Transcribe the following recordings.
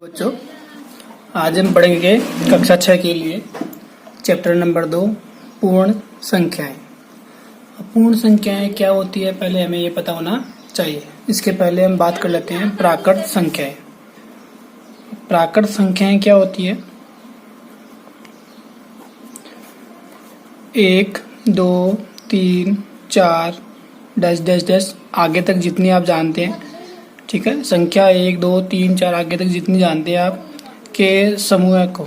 बच्चों, आज हम पढ़ेंगे कक्षा 6 के लिए चैप्टर नंबर 2 पूर्ण संख्याएं। पूर्ण संख्याएं क्या होती है पहले हमें ये पता होना चाहिए। इसके पहले हम बात कर लेते हैं प्राकृत संख्याएं। प्राकृत संख्याएं क्या होती है? 1, 2, 3, 4 डैश डैश डैश आगे तक जितनी आप जानते हैं, ठीक है। संख्या 1, 2, 3, 4 आगे तक जितनी जानते हैं आप के समूह को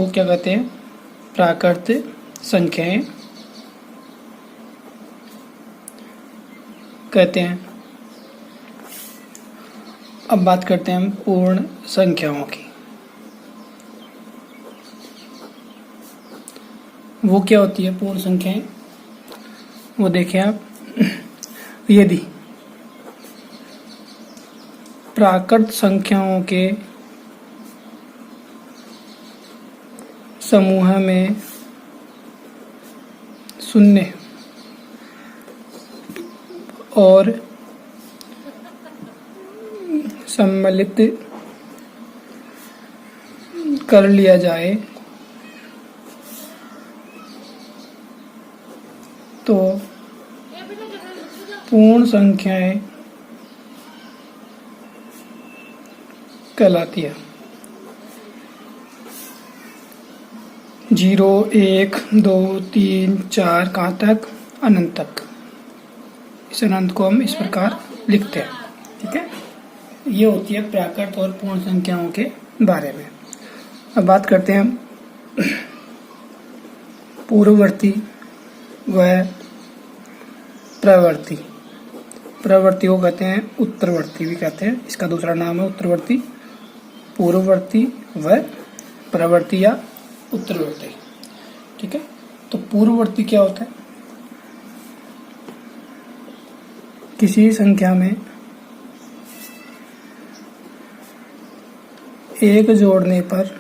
क्या कहते हैं? प्राकृत संख्याएं कहते हैं। अब बात करते हैं हम पूर्ण संख्याओं की। वो क्या होती है पूर्ण संख्याएं? वो देखिए आप, यदि प्राकृत संख्याओं के समूह में शून्य और सम्मिलित कर लिया जाए तो पूर्ण संख्याएं कहलाती है। 0, 1, 2, 3, 4 कहाँ तक? अनंत तक। इस अनंत को हम इस प्रकार लिखते हैं, ठीक है। ये होती है प्राकृत और पूर्ण संख्याओं के बारे में। अब बात करते हैं हम पूर्ववर्ती व प्रवर्ती। प्रवर्ती को कहते हैं उत्तरवर्ती भी कहते हैं, इसका दूसरा नाम है उत्तरवर्ती। पूर्ववर्ती व प्रवर्ती या उत्तरवर्ती, ठीक है। तो पूर्ववर्ती क्या होता है? किसी संख्या में एक जोड़ने पर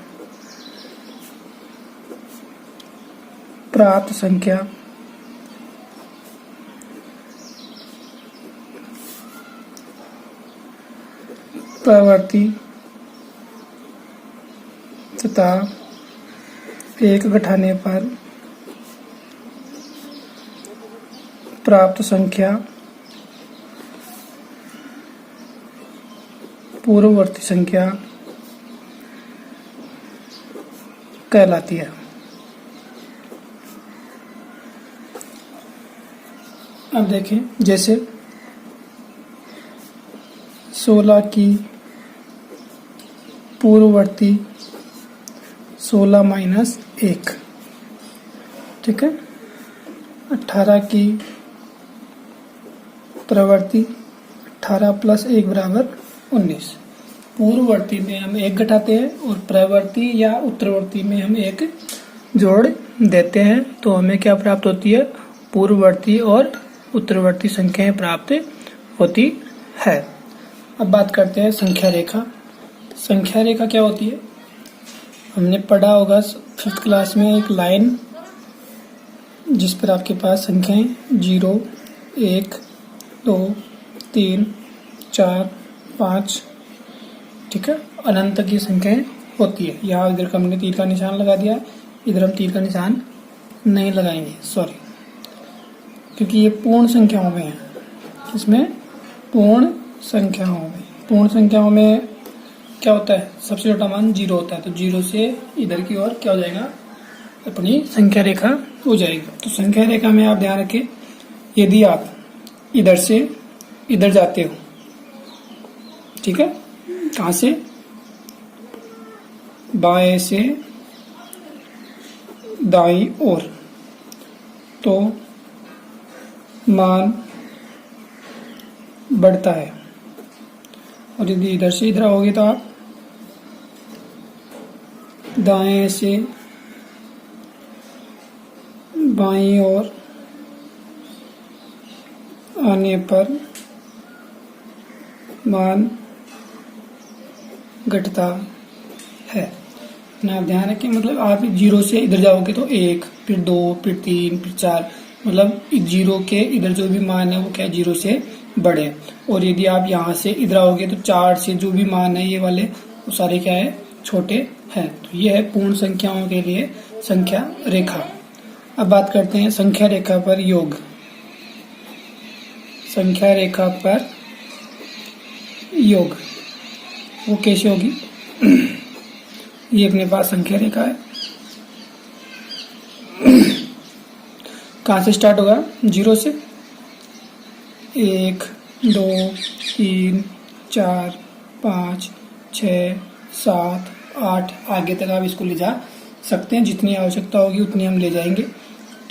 प्राप्त संख्या प्रवर्ती तथा एक घटाने पर प्राप्त संख्या पूर्ववर्ती संख्या कहलाती है। अब देखें, जैसे 16 की पूर्ववर्ती 16 माइनस 1, ठीक है। 18 की प्रवर्ती 18 प्लस 1 बराबर 19। पूर्ववर्ती में हम 1 घटाते हैं और प्रवर्ती या उत्तरवर्ती में हम 1 जोड़ देते हैं, तो हमें क्या प्राप्त होती है? पूर्ववर्ती और उत्तरवर्ती संख्याएं प्राप्त होती है। अब बात करते हैं संख्या रेखा। संख्या रेखा क्या होती है? हमने पढ़ा होगा 5th क्लास में एक लाइन जिस पर आपके पास संख्याएं 0, 1, 2, 3, 4, 5, ठीक है, अनंत की संख्याएं होती है। यहाँ इधर का हमने तीर का निशान लगा दिया, इधर हम तीर का निशान नहीं लगाएंगे, सॉरी, क्योंकि ये पूर्ण संख्याओं में है। इसमें पूर्ण संख्याओं में क्या होता है? सबसे छोटा मान 0 होता है, तो 0 से इधर की ओर क्या हो जाएगा? अपनी संख्या रेखा हो जाएगी। तो संख्या रेखा में आप ध्यान रखें, यदि आप इधर से इधर जाते हो, ठीक है, कहाँ से? बाएं से दाईं ओर, तो मान बढ़ता है। और यदि इधर से इधर आओगे तो आप दाएं से बाईं ओर आने पर मान घटता है ना। ध्यान रखें, मतलब आप 0 से इधर जाओगे तो 1, फिर 2, फिर 3, फिर 4, मतलब 0 के इधर जो भी मान है वो क्या 0 से बड़े। और यदि आप यहाँ से इधर आओगे तो 4 से जो भी मान है ये वाले वो सारे क्या है, छोटे हैं। तो ये है पूर्ण संख्याओं के लिए संख्या रेखा। अब बात करते हैं संख्या रेखा पर योग। संख्या रेखा पर योग वो कैसे होगी? ये अपने पास संख्या रेखा है। कहाँ से स्टार्ट होगा? 0 से 1 2 3 4 5 6 7 8 आगे तक आप इसको ले जा सकते हैं। जितनी आवश्यकता होगी उतनी हम ले जाएंगे।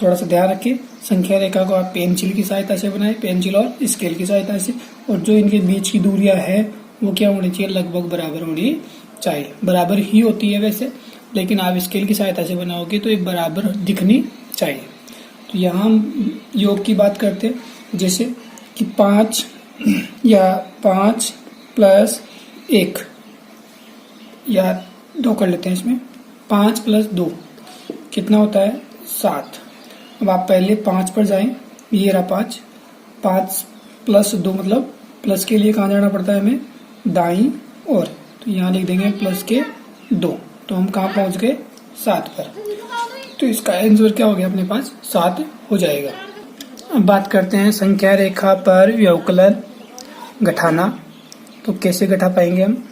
थोड़ा सा ध्यान रखें, संख्या रेखा को आप पेंसिल की सहायता से बनाएं, पेंसिल और स्केल की सहायता से। और जो इनके बीच की दूरियां है वो क्या होनी चाहिए? लगभग बराबर होनी चाहिए। बराबर ही होती है वैसे, लेकिन आप स्केल की सहायता से बनाओगे तो एक बराबर दिखनी चाहिए। तो यहाँ हम योग की बात करते हैं, जैसे कि 5 या 5 प्लस 1 या 2 कर लेते हैं। इसमें 5 प्लस 2 कितना होता है? 7। अब आप पहले 5 पर जाएं, ये रहा 5। 5 प्लस 2 मतलब प्लस के लिए कहाँ जाना पड़ता है हमें? दाईं ओर। तो यहाँ लिख देंगे प्लस के 2। तो हम कहाँ पहुँच गए? 7 पर। तो इसका आंसर क्या हो गया? अपने पास 7 हो जाएगा। अब बात करते हैं संख्या रेखा पर व्यवकलन घटाना। तो कैसे घटा पाएंगे हम?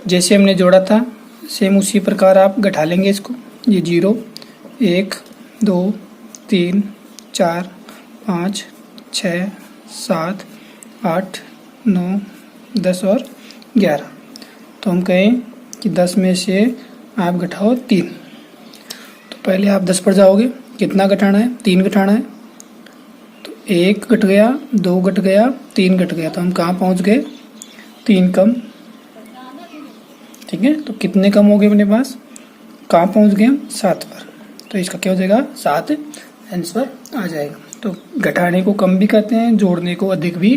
जैसे हमने जोड़ा था सेम उसी प्रकार आप घटा लेंगे इसको। ये 0 1 2 3 4 5 6 7 8 9 10 और 11। तो हम कहें कि 10 में से आप घटाओ 3। तो पहले आप 10 पर जाओगे, कितना घटाना है? 3 घटाना है। तो 1 घट गया, 2 घट गया, 3 घट गया। तो हम कहाँ पहुँच गए? 3 कम। ठीक है, तो कितने कम हो गए अपने पास? कहाँ पहुँच गए हम? 7 पर। तो इसका क्या हो जाएगा? 7 आंसर आ जाएगा। तो घटाने को कम भी कहते हैं, जोड़ने को अधिक भी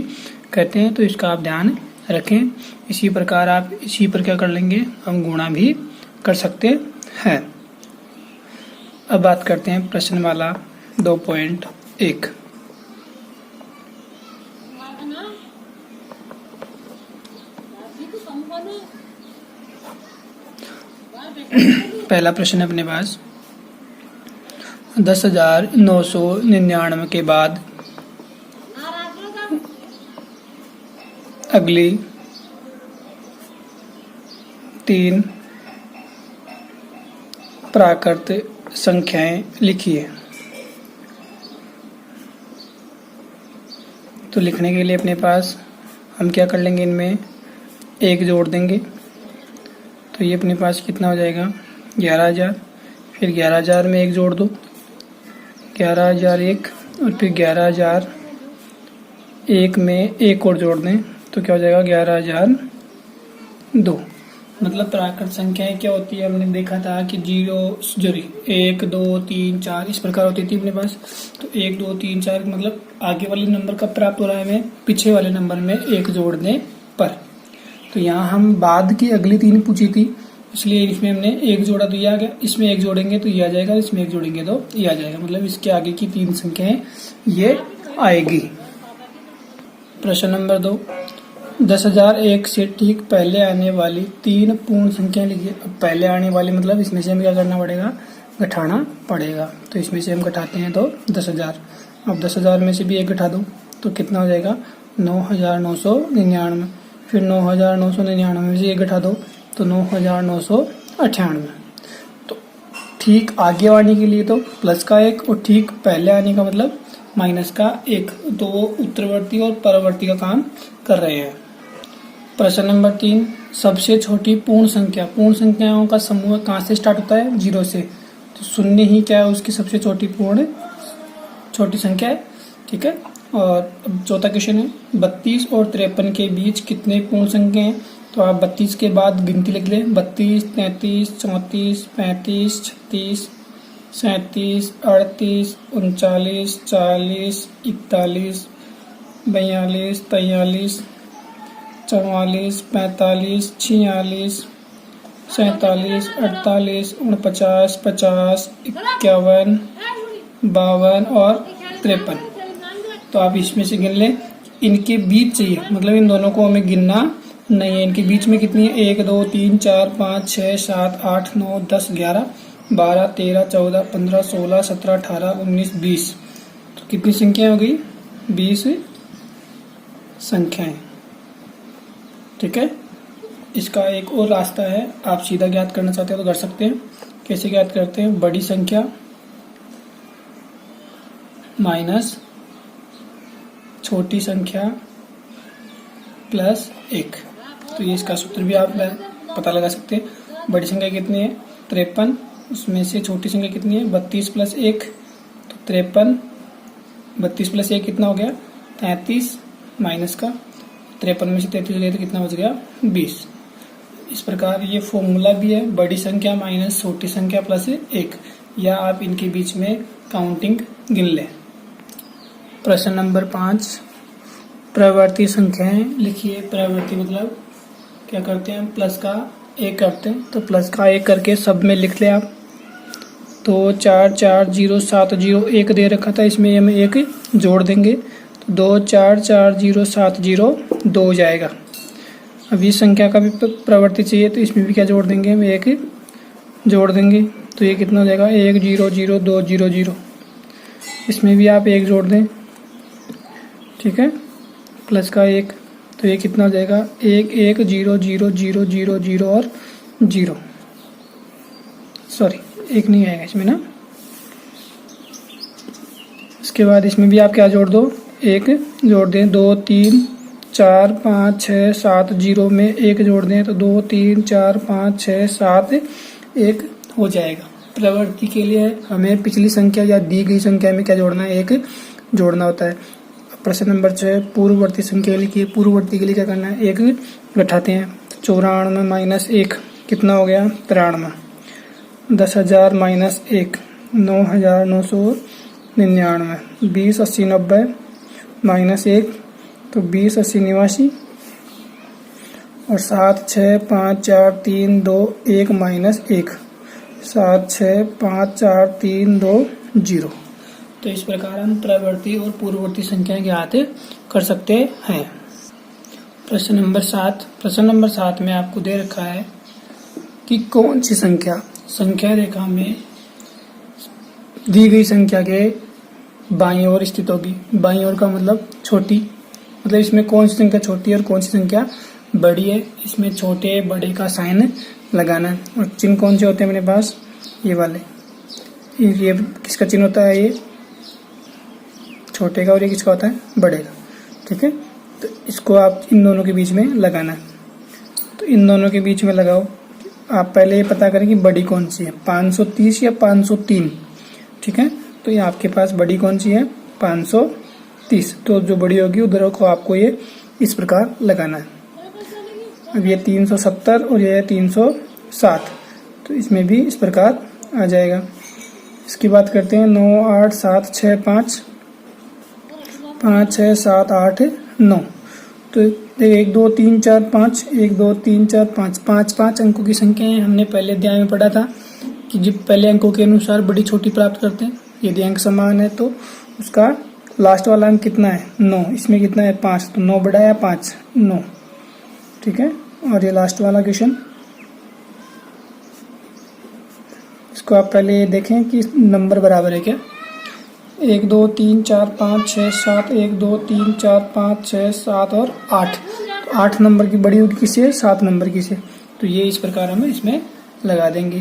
कहते हैं। तो इसका आप ध्यान रखें। इसी प्रकार आप इसी पर क्या कर लेंगे? हम गुणा भी कर सकते हैं। अब बात करते हैं प्रश्न वाला 2.1। पहला प्रश्न है अपने पास, 10,999 के बाद अगली 3 प्राकृत संख्याएं लिखिए। तो लिखने के लिए अपने पास हम क्या कर लेंगे? इनमें 1 जोड़ देंगे। तो ये अपने पास कितना हो जाएगा? 11,000। फिर 11,000 में 1 जोड़ दो, 11,001। और फिर 11,001 में 1 और जोड़ दें तो क्या हो जाएगा? 11,002। मतलब प्राकृत संख्याएं क्या होती है? हमने देखा था कि 1 2 3 4 इस प्रकार होती थी अपने पास। तो 1 2 3 4 मतलब आगे वाले नंबर का प्राप्त हो रहा है हमें पीछे वाले नंबर में 1 जोड़ने पर। तो यहाँ हम बाद की अगली 3 पूछी थी, इसलिए इसमें हमने 1 जोड़ा तो ये आ गया। इसमें 1 जोड़ेंगे तो ये आ जाएगा, इसमें 1 जोड़ेंगे तो ये आ जाएगा। मतलब इसके आगे की 3 संख्याएं ये आएगी। प्रश्न नंबर 2, 10,001 से ठीक पहले आने वाली 3 पूर्ण संख्या लिखिए। अब पहले आने वाली मतलब इसमें से हमें क्या करना पड़ेगा? घटाना पड़ेगा। तो इसमें से हम घटाते हैं तो 10,000। अब 10,000 में से भी 1 घटा दो तो कितना हो जाएगा? 9,999। फिर 9,999 में से 1 घटा दो तो 9,998। तो ठीक आगे आने के लिए तो प्लस का 1 और ठीक पहले आने का मतलब माइनस का 1। तो वो उत्तरवर्ती और परवर्ती का काम कर रहे हैं। प्रश्न नंबर 3, सबसे छोटी पूर्ण संख्या। पूर्ण संख्याओं का समूह कहाँ से स्टार्ट होता है? 0 से। तो 0 ही क्या है? उसकी सबसे छोटी संख्या है। ठीक है। और अब चौथा क्वेश्चन है, 32 और 53 के बीच कितने पूर्ण संख्या हैं? तो आप 32 के बाद गिनती लिख लें। 32 33 34 35 36 37 38 39 40 41 42 43 44 45 46 47 48 49 50 51 52 और 53। तो आप इसमें से गिन लें इनके बीच चाहिए, मतलब इन दोनों को हमें गिनना नहीं है। इनके बीच में कितनी है, 1 2 3 4 5 6 7 8 9 10 11 12 13 14 15 16 17 18 19 20। तो कितनी संख्या हो गई, 20 संख्याएं। ठीक है। इसका एक और रास्ता है, आप सीधा ज्ञात करना चाहते हो तो कर सकते हैं। कैसे ज्ञात करते हैं, बड़ी संख्या माइनस छोटी संख्या प्लस 1। तो ये इसका सूत्र भी आप पता लगा सकते हैं। बड़ी संख्या कितनी है, 53, उसमें से छोटी संख्या कितनी है, 32 प्लस 1, तो 53, 32 प्लस 1 कितना हो गया, 33, माइनस का 53 में से 33 गए तो कितना बच गया, 20। इस प्रकार ये फॉर्मूला भी है, बड़ी संख्या माइनस छोटी संख्या प्लस 1, या आप इनके बीच में काउंटिंग गिन लें। प्रश्न नंबर 5, प्रवर्ती संख्याएं लिखिए। प्रवर्ती मतलब क्या करते हैं, प्लस का 1 करते हैं, तो प्लस का 1 करके सब में लिख ले आप। तो 4 4 0 7 0 1 दे रखा था, इसमें हम 1 जोड़ देंगे, तो 2 4 4 0 7 0 2 हो जाएगा। अब इस संख्या का भी प्रवर्ती चाहिए, तो इसमें भी क्या जोड़ देंगे, हम 1 जोड़ देंगे, तो ये कितना हो जाएगा, 1 0 0 2 0 0। इसमें भी आप 1 जोड़ दें, ठीक है, प्लस का 1, तो ये कितना हो जाएगा, 1 1 0 0 0 0 0 और 0। सॉरी, 1 नहीं आएगा इसमें ना। इसके बाद इसमें भी आप क्या जोड़ दो, 1 जोड़ दें, 2 3 4 5 6 7 0 में 1 जोड़ दें, तो 2 3 4 5 6 7 1 हो जाएगा। प्रवर्ती के लिए हमें पिछली संख्या या दी गई संख्या में क्या जोड़ना है, 1 जोड़ना होता है। प्रश्न नंबर 6, पूर्ववर्ती संख्या लिखिए। पूर्ववर्ती के लिए क्या करना है, 1 घटाते हैं, 94 माइनस 1 कितना हो गया, 93। 10,000 माइनस 1 9,999। 20 80 90 माइनस 1, तो 20 80 89, और 7 6 5 4 3 2 1 माइनस 1, 7 6 5 4 3 2 0। तो इस प्रकार हम प्रवर्ती और पूर्ववर्ती संख्याएं ज्ञात कर सकते हैं। प्रश्न नंबर 7, प्रश्न नंबर 7 में आपको दे रखा है कि कौन सी संख्या रेखा में दी गई संख्या के बाईं ओर स्थित होगी। बाईं ओर का मतलब छोटी, मतलब इसमें कौन सी संख्या छोटी है और कौन सी संख्या बड़ी है। इसमें छोटे बड़े का साइन लगाना है, और चिन्ह कौन से होते हैं मेरे पास, ये वाले। ये किसका चिन्ह होता है, ये छोटे का, और ये किसका होता है, बड़े का। ठीक है, तो इसको आप इन दोनों के बीच में लगाना है। तो इन दोनों के बीच में लगाओ। आप पहले ये पता करें कि बड़ी कौन सी है, 530 या 503। ठीक है, तो ये आपके पास बड़ी कौन सी है, 530। तो जो बड़ी होगी उधर को आपको ये इस प्रकार लगाना है। अब ये 370 और ये 307, तो इसमें भी इस प्रकार आ जाएगा। इसकी बात करते हैं, 9 8 7 6 5 5 6 7 8 9। तो 1 2 3 4 5 1 2 3 4 5 5 5 अंकों की संख्या है। हमने पहले अध्याय में पढ़ा था कि जब पहले अंकों के अनुसार बड़ी छोटी प्राप्त करते हैं। यदि अंक समान है तो उसका लास्ट वाला अंक कितना है, 9। इसमें कितना है, 5, तो 9 बड़ा या 5, 9। ठीक है, और ये लास्ट वाला क्वेश्चन, इसको आप पहले ये देखें कि नंबर बराबर है क्या। 1 2 3 4 5 6 7 1 2 3 4 5 6 7 और 8। तो 8 नंबर की बड़ी होगी किसे, 7 नंबर की से। तो ये इस प्रकार हम इसमें लगा देंगे।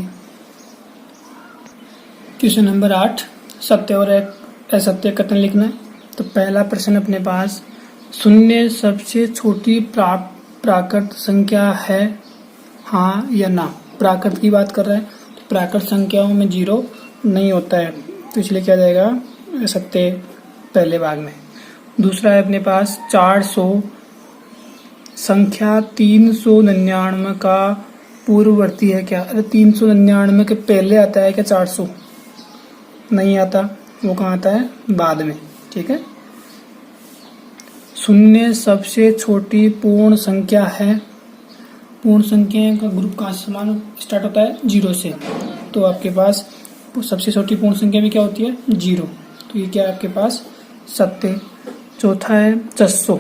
क्वेश्चन नंबर 8, सत्य और असत्य कथन लिखना है। तो पहला प्रश्न अपने पास, शून्य सबसे छोटी प्राकृत संख्या है, हाँ या ना। प्राकृत की बात कर रहा है, तो प्राकृत संख्याओं में 0 नहीं होता है, तो इसलिए क्या जाएगा, सत्य पहले भाग में। दूसरा है अपने पास 400 संख्या 399 का पूर्ववर्ती है क्या। अरे 399 के पहले आता है क्या 400, नहीं आता, वो कहाँ आता है, बाद में। ठीक है, शून्य सबसे छोटी पूर्ण संख्या है। पूर्ण संख्या का ग्रुप कहाँ से समान स्टार्ट होता है, 0 से। तो आपके पास सबसे छोटी पूर्ण संख्या भी क्या होती है, 0। तो ये क्या है आपके पास, सत्य। चौथा है 600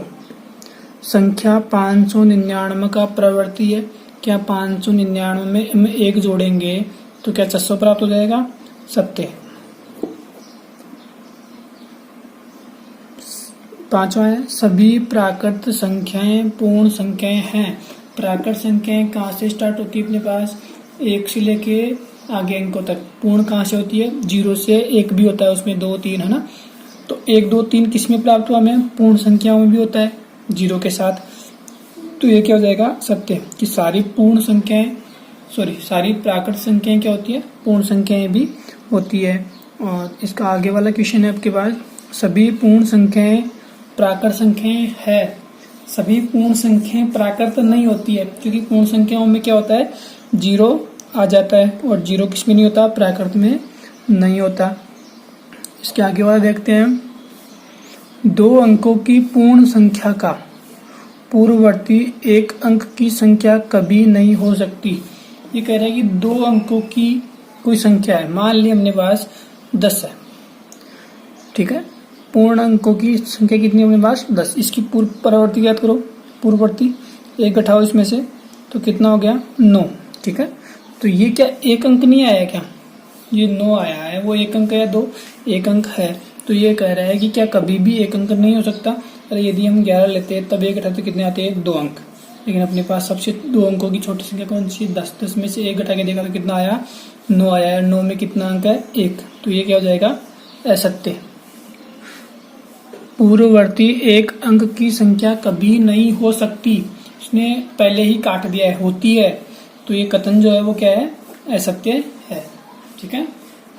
संख्या 599 का प्रवर्ती है। क्या 599 में हम 1 जोड़ेंगे तो क्या 600 प्राप्त हो जाएगा? सत्य। पांचवा है, सभी प्राकृत संख्याएं पूर्ण संख्याएं हैं। प्राकृत संख्याएं कहाँ से स्टार्ट होती है अपने पास? 1 से लेके आगे अंकों तक। पूर्ण कहाँ से होती है? 0 से 1 भी होता है, उसमें 2 3 है ना। तो 1 2 3 किस में प्राप्त हुआ हमें? पूर्ण संख्याओं में भी होता है 0 के साथ। तो ये क्या हो जाएगा? सत्य कि सारी पूर्ण संख्याएं सारी प्राकृत संख्याएं क्या होती है? पूर्ण संख्याएं भी होती है। और इसका आगे वाला क्वेश्चन है आपके पास, सभी पूर्ण संख्याएं प्राकृत संख्याएं है। सभी पूर्ण संख्याएं प्राकृत नहीं होती है, क्योंकि पूर्ण संख्याओं में क्या होता है? 0 आ जाता है, और 0 किस में नहीं होता? प्राकृत में नहीं होता। इसके आगे वाला देखते हैं, 2 अंकों की पूर्ण संख्या का पूर्ववर्ती 1 अंक की संख्या कभी नहीं हो सकती। ये कह रहा है कि 2 अंकों की कोई संख्या है, मान ली हमने पास 10 है, ठीक है। पूर्ण अंकों की संख्या कितनी है अपने पास? 10। इसकी पूर्ववर्ती याद करो, पूर्ववर्ती 1 घटाओ इसमें से, तो कितना हो गया? 9, ठीक है। तो ये क्या 1 अंक नहीं आया क्या? ये 9 आया है, वो 1 अंक या 2? 1 अंक है। तो ये कह रहा है कि क्या कभी भी 1 अंक नहीं हो सकता? अरे यदि हम 11 लेते हैं तब 1 घटाते कितने आते हैं? 2 अंक। लेकिन अपने पास सबसे 2 अंकों की छोटी संख्या कौन सी? 10। 10 में से 1 घटा के देखा तो कितना आया? 9 आया है। 9 में कितना अंक है? 1। तो ये क्या हो जाएगा? असत्य। पूर्ववर्ती 1 अंक की संख्या कभी नहीं हो सकती। इसने पहले ही काट दिया है, होती है। तो ये कथन जो है वो क्या है? असत्य है, ठीक है।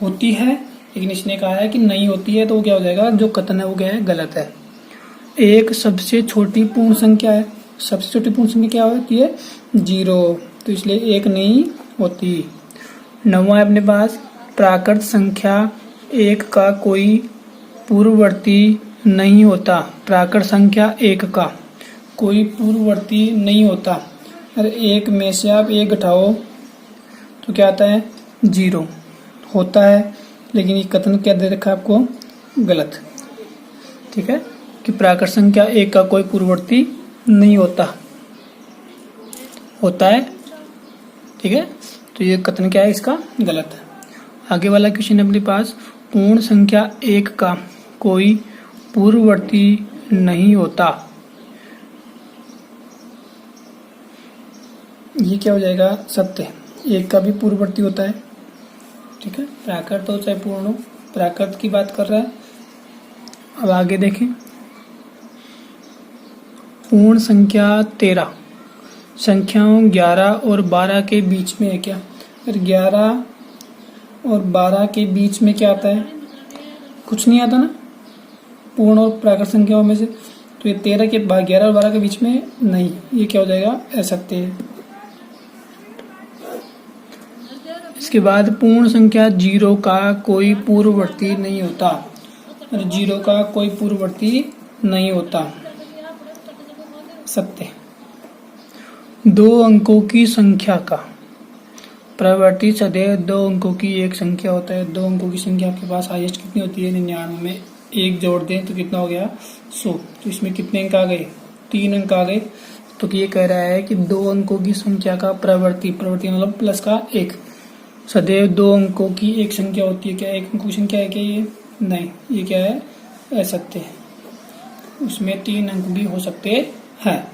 होती है, लेकिन इसने कहा है कि नहीं होती है, तो वो क्या हो जाएगा? जो कथन है वो क्या है? गलत है। 1 सबसे छोटी पूर्ण संख्या है। सबसे छोटी पूर्ण संख्या क्या होती है? 0। तो इसलिए 1 नहीं होती। 9वां है अपने पास, प्राकृत संख्या 1 का कोई पूर्ववर्ती नहीं होता। प्राकृत संख्या 1 का कोई पूर्ववर्ती नहीं होता। अरे 1 में से आप 1 घटाओ तो क्या आता है? 0 होता है, लेकिन ये कथन क्या दे रखा है आपको? गलत, ठीक है, कि प्राकृत संख्या 1 का कोई पूर्ववर्ती नहीं होता, होता है, ठीक है। तो ये कथन क्या है इसका? गलत है। आगे वाला क्वेश्चन है अपने पास, पूर्ण संख्या 1 का कोई पूर्ववर्ती नहीं होता। ये क्या हो जाएगा? सत्य। 1 का भी पूर्ववर्ती होता है, ठीक है। प्राकृत हो चाहे पूर्ण हो, प्राकृत की बात कर रहा है। अब आगे देखें, पूर्ण संख्या 13 संख्याओं 11 और 12 के बीच में है क्या? अगर 11 और 12 के बीच में क्या आता है? कुछ नहीं आता ना, पूर्ण और प्राकृत संख्याओं में से। तो ये 13 के 11 और 12 के बीच में नहीं, ये क्या हो जाएगा? असत्य है। इसके बाद पूर्ण संख्या 0 का कोई पूर्ववर्ती नहीं होता। और 0 का कोई पूर्ववर्ती नहीं होता, सत्य। 2 अंकों की संख्या का प्रवर्ती सदैव 2 अंकों की एक संख्या होता है। 2 अंकों की संख्या आपके पास हाईएस्ट कितनी होती है? 99 में 1 जोड़ दें तो कितना हो गया? 100। तो इसमें कितने अंक आ गए? 3 अंक आ गए। तो ये कह रहा है कि 2 अंकों की संख्या का प्रवर्ती मतलब प्लस का 1 सदैव 2 अंकों की एक संख्या होती है। क्या 1 अंकों की संख्या है क्या ये? नहीं, ये क्या है? असत्य है। उसमें 3 अंक भी हो सकते हैं।